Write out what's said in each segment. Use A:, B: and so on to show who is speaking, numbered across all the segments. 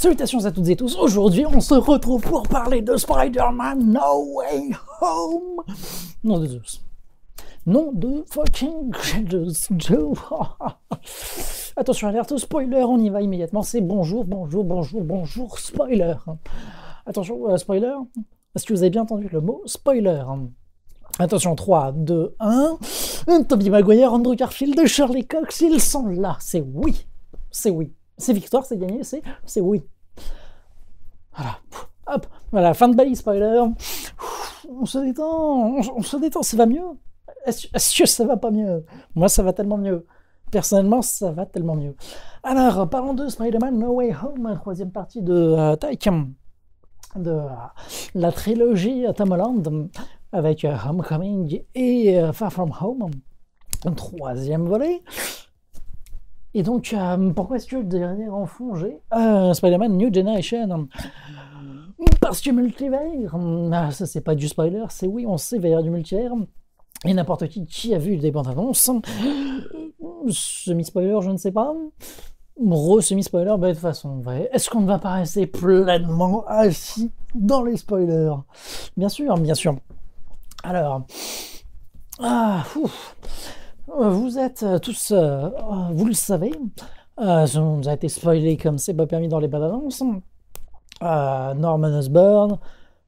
A: Salutations à toutes et tous, aujourd'hui on se retrouve pour parler de Spider-Man No Way Home. Nom de Zeus. Nom de fucking Zeus. Attention, alerte spoiler, on y va immédiatement, c'est bonjour, spoiler. Attention, spoiler, est-ce que vous avez bien entendu le mot spoiler? Attention, 3, 2, 1, Tobey Maguire, Andrew Garfield, Charlie Cox, ils sont là, c'est oui, c'est oui. C'est victoire, c'est gagné, c'est oui. Voilà, hop, voilà, fin de bail, spoiler. On se détend, ça va mieux. Est-ce que ça va pas mieux? Moi, ça va tellement mieux. Personnellement, ça va tellement mieux. Alors, parlons de Spider-Man No Way Home, troisième partie de de la trilogie Tom Holland, avec Homecoming et Far From Home, un troisième volet. Et donc, pourquoi est-ce que derrière en fond j'ai Spider-Man New Generation? Parce que multivers, ça c'est pas du spoiler, c'est oui, on sait, il va y avoir du multivers. Et n'importe qui a vu des bandes annonces, semi-spoiler, je ne sais pas. Semi-spoiler, bah, de toute façon, est-ce qu'on ne va pas rester pleinement assis dans les spoilers? Bien sûr, bien sûr. Alors, vous êtes tous, vous le savez, ça nous a été spoilé comme c'est pas permis dans les bandes annonces. Norman Osborn,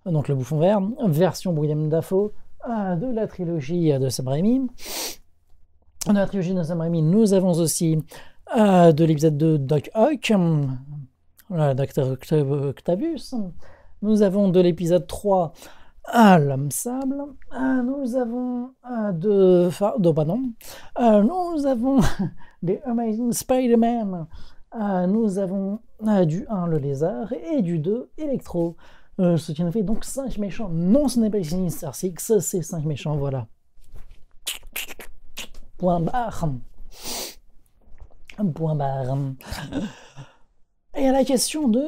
A: donc le bouffon vert, version William Dafoe de la trilogie de Sam Raimi. Dans la trilogie de Sam Raimi, nous avons aussi de l'épisode 2 Doc Ock, Dr. Octavius. Nous avons de l'épisode 3 L'Homme Sable. Nous avons nous avons des Amazing Spider-Man. Nous avons du 1 le lézard et du 2 Electro. Ce qui nous fait donc 5 méchants. Non, ce n'est pas Sinister Six, c'est 5 méchants, voilà. Point barre. Point barre. Et à la question de...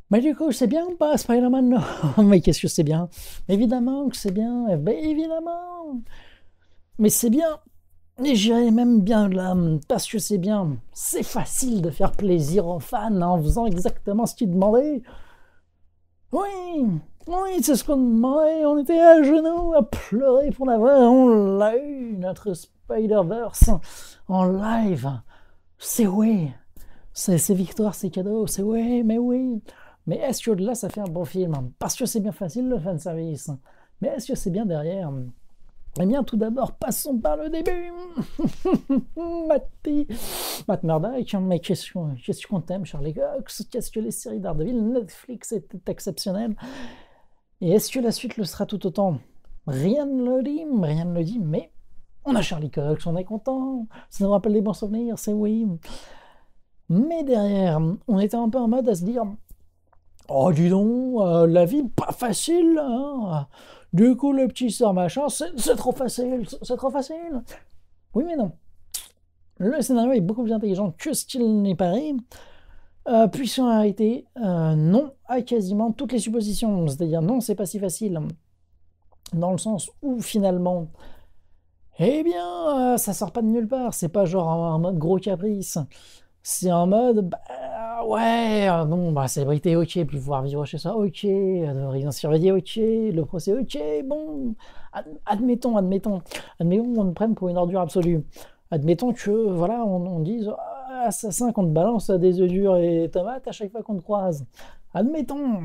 A: Mais du coup, c'est bien ou pas Spider-Man? Non. Mais qu'est-ce que c'est bien? Évidemment que c'est bien. Évidemment. Mais c'est bien. Et j'irais même bien là, parce que c'est bien. C'est facile de faire plaisir aux fans en faisant exactement ce qu'ils demandaient. Oui, c'est ce qu'on demandait. On était à genoux, à pleurer pour l'avoir. On l'a eu, notre Spider-Verse, en live. C'est oui. C'est victoire, c'est cadeau. C'est oui, mais oui. Mais est-ce que là, ça fait un bon film? Parce que c'est bien facile, le fanservice. Mais est-ce que c'est bien derrière? Eh bien, tout d'abord, passons par le début. Matt Murdock, mais qu'est-ce qu'on t'aime, Charlie Cox? Qu'est-ce que les séries Daredevil, Netflix étaient exceptionnelles? Et est-ce que la suite le sera tout autant? Rien ne le dit, mais on a Charlie Cox, on est content. Ça nous rappelle des bons souvenirs, c'est oui. Mais derrière, on était un peu en mode à se dire... Oh, dis donc, la vie pas facile, hein. Du coup, le petit sort machin, c'est trop facile, c'est trop facile. Oui, mais non. Le scénario est beaucoup plus intelligent que ce qu'il n'est paraît, puisqu'en réalité, non à quasiment toutes les suppositions. C'est-à-dire, non, c'est pas si facile, dans le sens où finalement, eh bien, ça sort pas de nulle part. C'est pas genre un mode gros caprice. C'est en mode, ouais, bon, célébrité, ok, pouvoir vivre chez soi, ok, résidence surveillée, ok, le procès, ok, bon, admettons, on nous prenne pour une ordure absolue. Admettons que, voilà, on dise, assassin, qu'on te balance des œufs durs et tomates à chaque fois qu'on te croise. Admettons.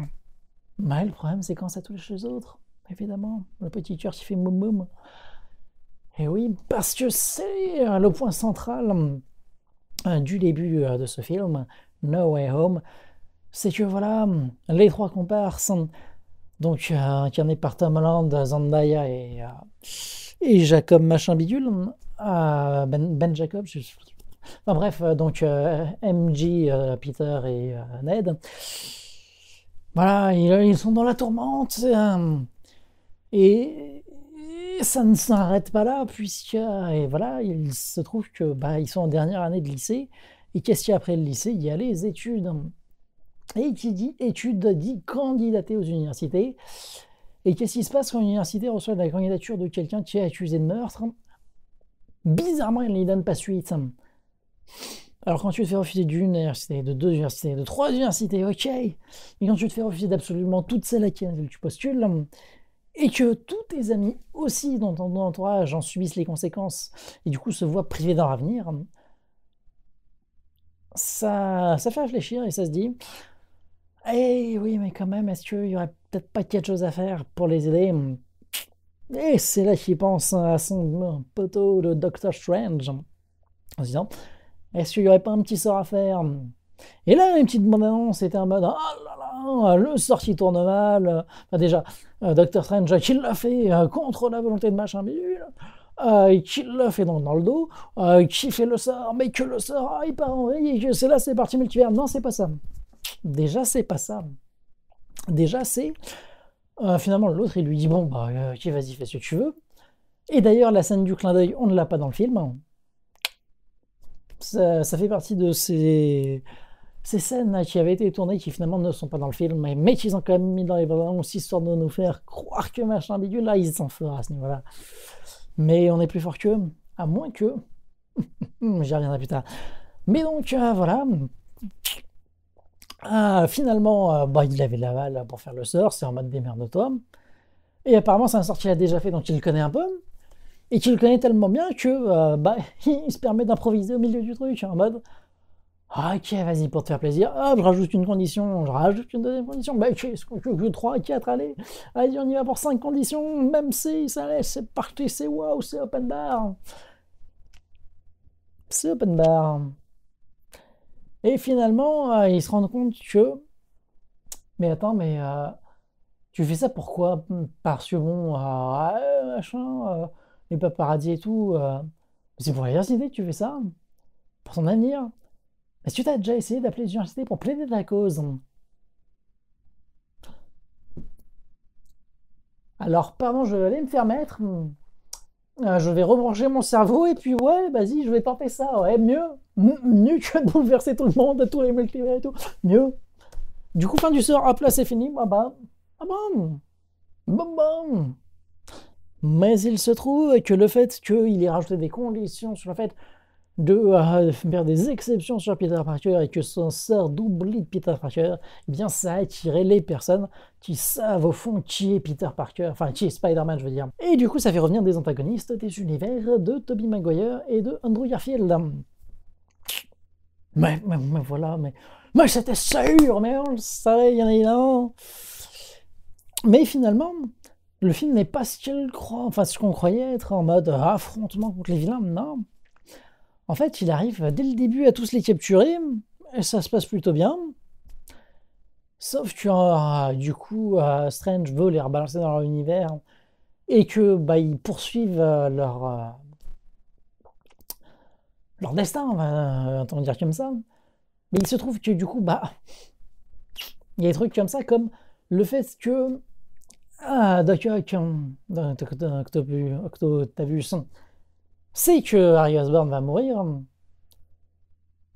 A: Mais le problème, c'est quand ça touche les autres, évidemment, le petit cœur qui fait moum moum. Et oui, parce que c'est le point central du début de ce film, No Way Home, c'est que voilà, les trois comparses, donc incarnés par Tom Holland, Zendaya et Jacob machin bidule, Ben Jacob, enfin bref, donc MJ, Peter et Ned, voilà, ils sont dans la tourmente, et ça ne s'arrête pas là, puisque et voilà, il se trouve que ils sont en dernière année de lycée, et qu'est-ce qu'il y a après le lycée? Il y a les études. Et qui dit études dit candidater aux universités. Et qu'est-ce qui se passe quand l'université reçoit la candidature de quelqu'un qui est accusé de meurtre? Bizarrement, il ne lui donne pas suite. Alors quand tu te fais refuser d'une université, de deux universités, de trois universités, ok. Mais quand tu te fais refuser d'absolument toutes celles à qui tu postules, et que tous tes amis aussi dans ton entourage en subissent les conséquences, et du coup se voient privés d'un avenir, ça fait réfléchir et ça se dit, eh oui, mais quand même, est-ce qu'il y aurait peut-être pas quelque chose à faire pour les aider? Et c'est là qu'il pense à son poteau de Doctor Strange, en se disant, est-ce qu'il n'y aurait pas un petit sort à faire? Et là, une petite bande-annonce, c'était un mode, oh là là, le sort qui tourne mal. Enfin, déjà, Doctor Strange, qui l'a fait contre la volonté de machin bidule, qui l'a fait dans le dos, qui fait le sort, mais que le sort, il part en vrille, et que c'est là, c'est parti multivers. Non, c'est pas ça. Déjà, c'est pas ça. Déjà, c'est. Finalement, l'autre, il lui dit, bon, bah, ok, vas-y, fais ce que tu veux. Et d'ailleurs, la scène du clin d'œil, on ne l'a pas dans le film. Ça fait partie de ces scènes qui avaient été tournées qui finalement ne sont pas dans le film, mais qu'ils ont quand même mis dans les bandes annonces histoire de nous faire croire que machin bidule, là ils s'en feront à ce niveau-là. Mais on est plus fort qu'eux, à moins que. J'y reviendrai plus tard. Mais donc voilà. Finalement, bah, il avait l'aval pour faire le sort, c'est en mode démerde-toi. Et apparemment, c'est un sort qu'il a déjà fait, donc il le connaît un peu. Et qu'il le connaît tellement bien que bah, il se permet d'improviser au milieu du truc, en mode ok, vas-y, pour te faire plaisir, hop, je rajoute une condition, je rajoute une deuxième condition, bah ok, que 3, 4, allez, on y va pour 5 conditions, même si ça laisse, c'est parti, c'est waouh, c'est open bar. C'est open bar. Et finalement, ils se rendent compte que, mais attends, mais tu fais ça pourquoi? Parce que bon, machin, les paparazzis et tout, c'est pour l'université que tu fais ça? Pour ton avenir? Est-ce que tu as déjà essayé d'appeler les universités pour plaider ta cause? Alors, pardon, je vais aller me faire mettre. Je vais rebrancher mon cerveau et puis ouais, vas-y, je vais tenter ça. Ouais, mieux. Mieux que de bouleverser tout le monde, tous les multivers et tout. Mieux. Du coup, fin du sort, hop là, c'est fini. Ah bah. Ah bon. Bon, bon. Mais il se trouve que le fait qu'il ait rajouté des conditions sur le fait de faire des exceptions sur Peter Parker et que son sort d'oubli de Peter Parker, eh bien ça a attiré les personnes qui savent au fond qui est Peter Parker, enfin qui est Spider-Man je veux dire. Et du coup ça fait revenir des antagonistes des univers de Tobey Maguire et de Andrew Garfield. Mais voilà, mais c'était sûr, mais on le savait, il y en a énormément. Mais finalement, le film n'est pas ce qu'il croit, enfin ce qu'on croyait être en mode affrontement contre les vilains, non. En fait, il arrive dès le début à tous les capturer, et ça se passe plutôt bien. Sauf que du coup, Strange veut les rebalancer dans leur univers et que bah, ils poursuivent leur destin, on va dire comme ça. Mais il se trouve que du coup, bah, il y a des trucs comme ça, comme le fait que Doc Ock, Octavius, sait que Harry Osborn va mourir,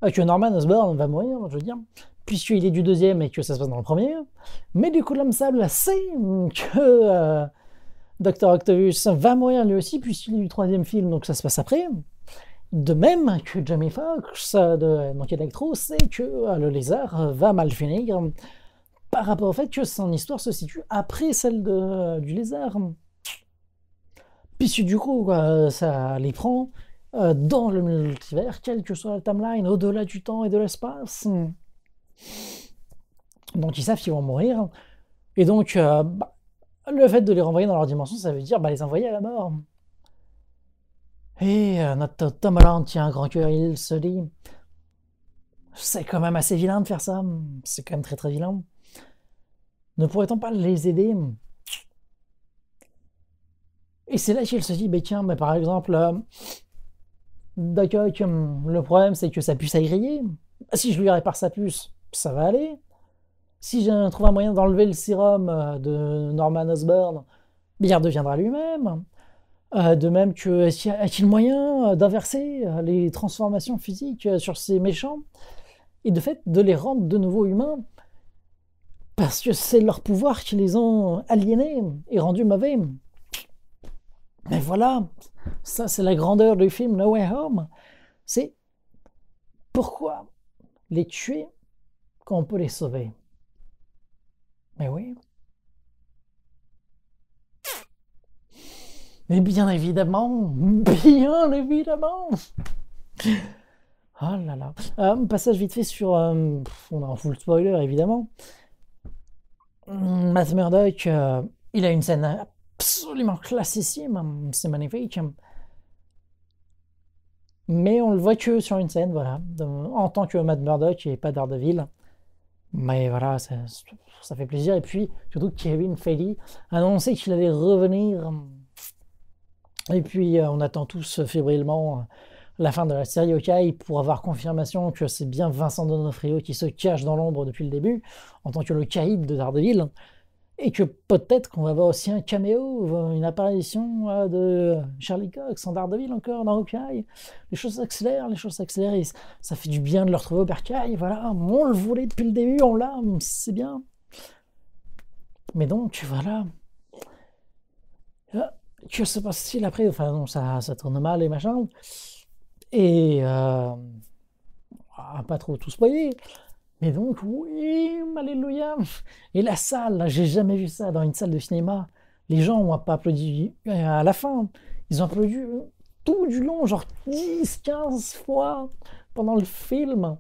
A: que Norman Osborn va mourir, je veux dire, puisqu'il est du deuxième et que ça se passe dans le premier. Mais du coup, l'homme sable sait que Dr. Octavius va mourir lui aussi, puisqu'il est du troisième film, donc ça se passe après. De même que Jamie Foxx de Monkey Electro sait que le lézard va mal finir par rapport au fait que son histoire se situe après celle du lézard. Puisque du coup, ça les prend dans le multivers, quelle que soit la timeline, au-delà du temps et de l'espace. Donc ils savent qu'ils vont mourir. Et donc, bah, le fait de les renvoyer dans leur dimension, ça veut dire bah, les envoyer à la mort. Et notre Tom Holland tient un grand cœur, il se dit c'est quand même assez vilain de faire ça. C'est quand même très très vilain. Ne pourrait-on pas les aider? Et c'est là qu'il se dit, bah, tiens, bah, par exemple, d'accord, le problème c'est que sa puce a grillé. Si je lui répare sa puce, ça va aller. Si je trouve un moyen d'enlever le sérum de Norman Osborn, il redeviendra lui-même. De même que, a-t-il moyen d'inverser les transformations physiques sur ces méchants et de fait de les rendre de nouveau humains parce que c'est leur pouvoir qui les ont aliénés et rendus mauvais. Mais voilà, ça c'est la grandeur du film No Way Home. C'est Pourquoi les tuer quand on peut les sauver? Mais oui. Mais bien évidemment, bien évidemment. Oh là là. Passage vite fait sur... on est en full spoiler évidemment. Matt Murdock, il a une scène absolument classissime, c'est magnifique. Mais on le voit que sur une scène, voilà, en tant que Matt Murdock et pas Daredevil. Mais voilà, ça fait plaisir. Et puis, surtout Kevin Feige a annoncé qu'il allait revenir. Et puis, on attend tous fébrilement la fin de la série Hawkeye pour avoir confirmation que c'est bien Vincent D'Onofrio qui se cache dans l'ombre depuis le début, en tant que le caïd de Daredevil. Et que peut-être qu'on va voir aussi un caméo, une apparition de Charlie Cox en Daredevil encore dans Hawkeye. Les choses s'accélèrent, et ça fait du bien de le retrouver au bercail. Voilà, on le voulait depuis le début, on l'a, c'est bien. Mais donc, voilà. Que se passe-t-il après? Enfin, non, ça tourne mal et machin. Et pas trop tout spoiler. Mais donc, oui, alléluia. Et la salle, là, j'ai jamais vu ça dans une salle de cinéma. Les gens n'ont pas applaudi à la fin. Ils ont applaudi tout du long, genre 10, 15 fois pendant le film.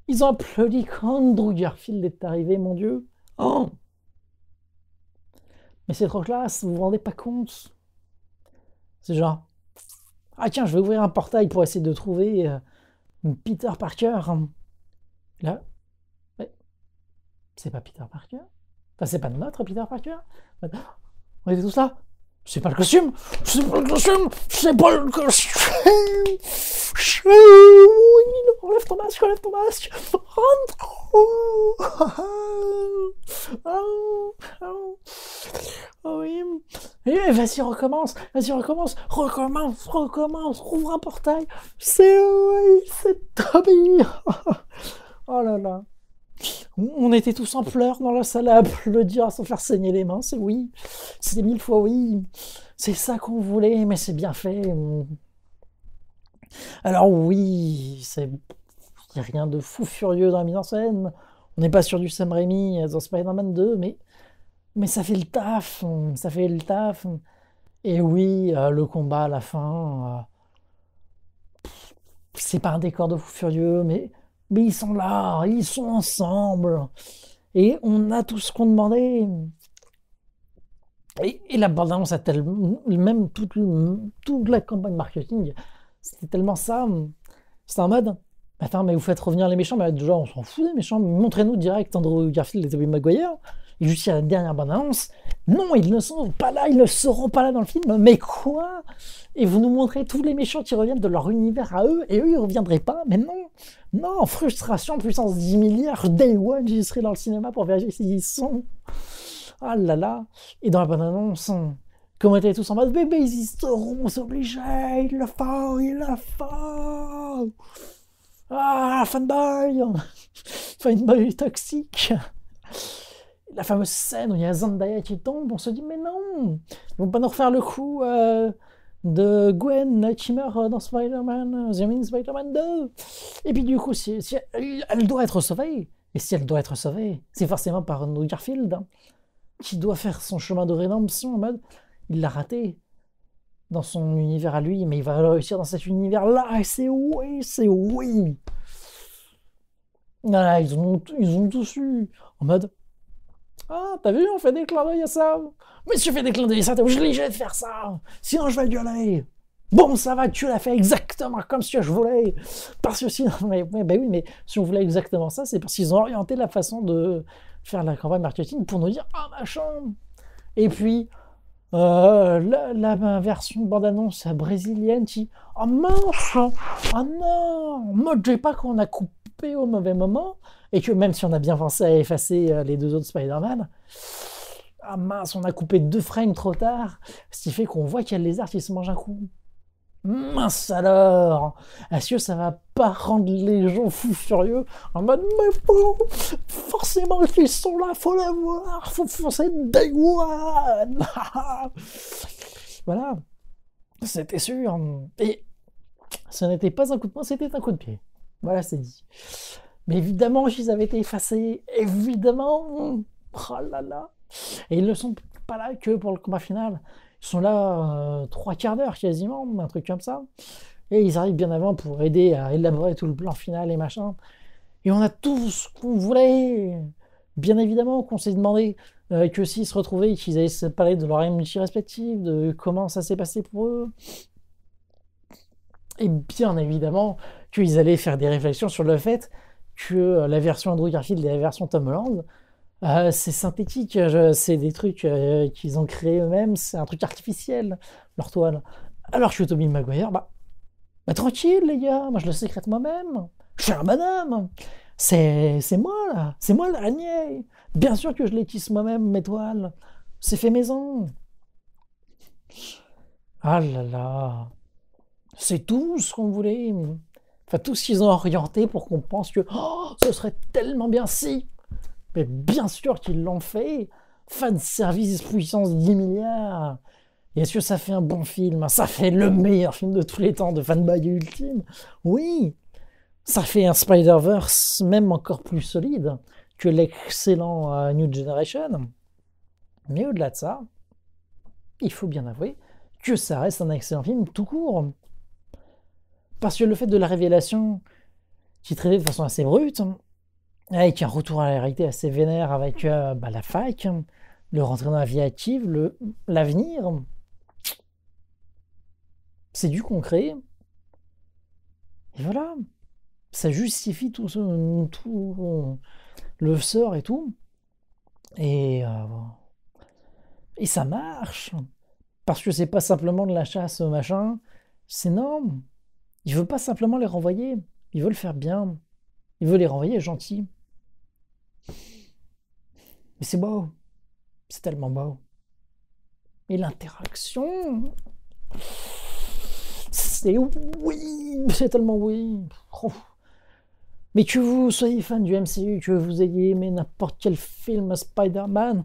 A: Ils ont applaudi quand Andrew Garfield est arrivé, mon Dieu. Oh! Mais c'est trop classe, vous vous rendez pas compte? C'est genre, ah tiens, je vais ouvrir un portail pour essayer de trouver Peter Parker. Là, ouais, c'est pas Peter Parker. Enfin, c'est pas notre Peter Parker. On était tous là. C'est pas le costume. C'est pas le costume. C'est pas le costume. Enlève ton masque, enlève ton masque. Rentre. Oh oui. Et vas-y, recommence, ouvre un portail. C'est Toby. Oh là là. On était tous en pleurs dans la salle à applaudir, à se faire saigner les mains. C'est oui. C'est 1000 fois oui. C'est ça qu'on voulait, mais c'est bien fait. Alors oui, il n'y a rien de fou furieux dans la mise en scène. On n'est pas sur du Sam Raimi dans Spider-Man 2, mais ça fait le taf. Ça fait le taf. Et oui, le combat à la fin, c'est pas un décor de fou furieux, mais ils sont là, ils sont ensemble. Et on a tout ce qu'on demandait. Et la bande-annonce a tellement, même toute la campagne marketing, c'était tellement ça. C'était en mode, attends, mais vous faites revenir les méchants, mais déjà on s'en fout des méchants, montrez-nous direct Andrew Garfield et Tobey Maguire. Et jusqu'à la dernière bande-annonce, non, ils ne sont pas là, ils ne seront pas là dans le film, mais quoi? Et vous nous montrez tous les méchants qui reviennent de leur univers à eux, et eux ils ne reviendraient pas, mais non, non, frustration, puissance 10 milliards, day one, j'y serai dans le cinéma pour vérifier s'ils y sont. Ah là là, et dans la bande-annonce, comment étaient tous en mode, bébé, ils y seront, c'est obligé, il le faut. Ah, fanboy, fanboy toxique. La fameuse scène où il y a Zendaya qui tombe, on se dit mais non, ils vont pas nous refaire le coup de Gwen qui meurt dans Spider-Man, The Amazing Spider-Man 2. Et puis du coup, si elle doit être sauvée, et si elle doit être sauvée, c'est forcément par Andrew Garfield qui doit faire son chemin de rédemption en mode, il l'a raté dans son univers à lui, mais il va réussir dans cet univers-là, et c'est oui, c'est oui. Ah, ils ont tous eu en mode, ah, t'as vu, on fait des clins d'œil à ça. Mais si je fais des clins d'œil à ça, t'es obligé de faire ça. Sinon, je vais gueuler. Bon, ça va, tu l'as fait exactement comme si je voulais. Parce que sinon, oui, mais si on voulait exactement ça, c'est parce qu'ils ont orienté la façon de faire la campagne marketing pour nous dire, ah, machin. Et puis, la version de bande-annonce brésilienne qui, oh mince, oh non, ne me dis pas qu'on a coupé au mauvais moment, et que même si on a bien pensé à effacer les deux autres Spider-Man, ah mince, on a coupé 2 frames trop tard, ce qui fait qu'on voit qu'il y a le lézard qui se mange un coup. Mince alors, est-ce que ça va pas rendre les gens fous furieux en mode mais bon, forcément ils sont là, faut l'avoir, faut foncer day one. Voilà, c'était sûr. Et ce n'était pas un coup de poing, c'était un coup de pied. Voilà, c'est dit. Mais évidemment qu'ils avaient été effacés, évidemment. Oh là là. Et ils ne sont pas là que pour le combat final. Ils sont là 3/4 d'heure quasiment, un truc comme ça. Et ils arrivent bien avant pour aider à élaborer tout le plan final et machin. Et on a tout ce qu'on voulait. Bien évidemment qu'on s'est demandé que s'ils se retrouvaient, qu'ils allaient se parler de leur amitié respective, de comment ça s'est passé pour eux. Et bien évidemment qu'ils allaient faire des réflexions sur le fait que la version Andrew Garfield et la version Tom Holland, c'est synthétique, c'est des trucs qu'ils ont créés eux-mêmes, c'est un truc artificiel, leur toile. Alors que Tobey Maguire, bah tranquille les gars, moi je le sécrète moi-même, je suis un bonhomme, c'est moi là, c'est moi l'araignée, bien sûr que je les tisse moi-même mes toiles, c'est fait maison. Ah là là, c'est tout ce qu'on voulait, enfin tout ce qu'ils ont orienté pour qu'on pense que oh, ce serait tellement bien si. Mais bien sûr qu'ils l'ont fait. Fan service puissance 10 milliards. Et est-ce que ça fait un bon film? Ça fait le meilleur film de tous les temps de fanboy ultime. Oui, ça fait un Spider-Verse même encore plus solide que l'excellent New Generation. Mais au-delà de ça, il faut bien avouer que ça reste un excellent film tout court. Parce que le fait de la révélation qui est traitée de façon assez brute, avec un retour à la réalité assez vénère avec la fac, le rentrer dans la vie active, l'avenir, c'est du concret. Et voilà, ça justifie tout le sort et tout. Et, et ça marche. Parce que c'est pas simplement de la chasse au machin, c'est non. Il veut pas simplement les renvoyer, il veut le faire bien. Il veut les renvoyer gentils. Mais c'est beau, c'est tellement beau. Et l'interaction, c'est oui, c'est tellement oui. Oh. Mais que vous soyez fan du MCU, que vous ayez aimé n'importe quel film Spider-Man,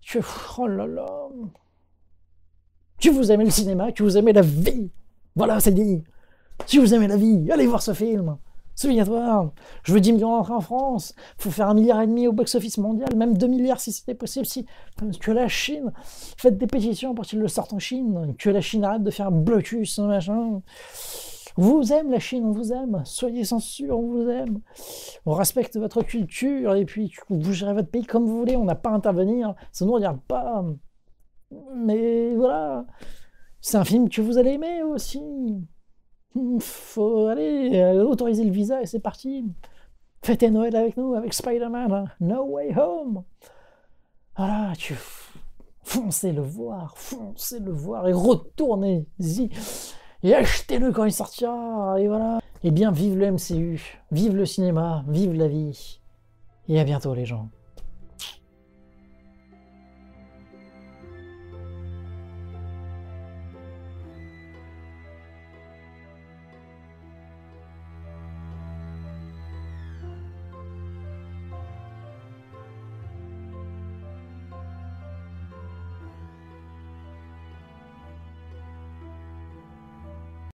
A: que oh là là, que vous aimez le cinéma, que vous aimez la vie, voilà, c'est dit. Si vous aimez la vie, allez voir ce film. Souviens-toi, je veux 10 millions d'entrées en France, faut faire 1,5 milliard au box-office mondial, même 2 milliards si c'était possible, si que la Chine, faites des pétitions pour qu'ils le sortent en Chine, que la Chine arrête de faire blocus, machin. On vous aime la Chine, on vous aime, soyez censure, on vous aime. On respecte votre culture, et puis vous gérez votre pays comme vous voulez, on n'a pas à intervenir, ça nous regarde pas. Mais voilà, c'est un film que vous allez aimer aussi. Faut aller autoriser le visa et c'est parti. Fêtez Noël avec nous, avec Spider-Man. Hein. No Way Home. Voilà, foncez le voir et retournez-y et achetez-le quand il sortira. Et voilà. Et bien, vive le MCU, vive le cinéma, vive la vie. Et à bientôt les gens.